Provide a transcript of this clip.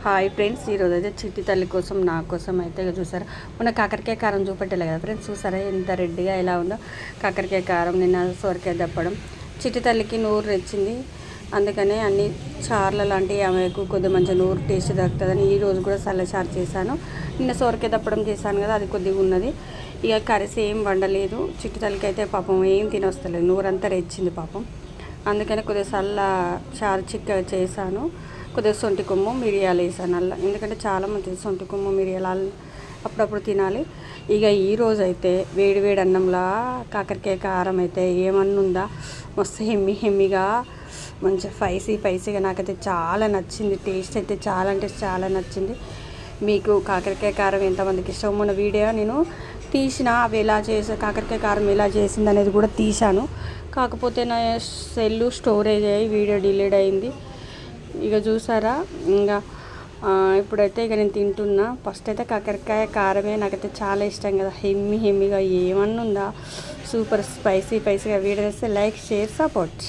Hi friends, ఈరోజు అయితే చిట్టి తల్లి కోసం నా కోసం అయితే చూసారా మొన్న కాకరకాయ కారం చూపెట్టలే కదా ఫ్రెండ్స్. చూసారా ఎంత రెడ్డిగా ఎలా ఉందో కాకరకాయ కారం. నిన్న సొరకాయ దప్పడం చిట్టి తల్లికి నూరు తెచ్చింది. అందుకనే అన్ని చార్ల లాంటివి ఆమెకు కొద్దిగా మంచిగా నూరు టేస్ట్ దొరుకుతుందని ఈరోజు కూడా చల్లచారు చేశాను. నిన్న సొరకాయ దప్పడం చేశాను కదా, అది కొద్దిగా ఉన్నది. ఇక కర్రీస్ ఏం వండలేదు. చిట్టి తల్లికి అయితే పాపం ఏం తినొస్తలేదు, నూరంతా రెచ్చింది పాపం. అందుకని కొద్దిగా చల్ల చారు చిక్కగా చేశాను. కొద్దిగా సొంటి కొమ్ము మిరియాలు వేసాను అలా, ఎందుకంటే చాలా మంచిది సొంటి కొమ్ము మిరియాలు అప్పుడప్పుడు తినాలి. ఇక ఈరోజు అయితే వేడి వేడి అన్నంలా కాకరకాయ కారం అయితే ఏమన్నుందా, మస్తు హెమ్మిగా మంచిగా స్పైసీగా నాకైతే చాలా నచ్చింది. టేస్ట్ అయితే చాలా అంటే చాలా నచ్చింది. మీకు కాకరకాయ కారం ఎంతమందికి ఇష్టం? మొన్న వీడియో నేను తీసిన, అవి ఎలా చేసా కాకరకాయ కారం ఎలా చేసింది అనేది కూడా తీశాను. కాకపోతే నా సెల్ స్టోరేజ్ అయ్యి వీడియో డిలీట్ అయింది. ఇక చూసారా, ఇంకా ఇప్పుడైతే ఇక నేను తింటున్నా. ఫస్ట్ అయితే కాకరకాయ కారమే నాకైతే చాలా ఇష్టం కదా, హెమ్మిగా ఏమన్నా ఉందా, సూపర్ స్పైసీగా. వీడియో వేస్తే లైక్, షేర్, సపోర్ట్.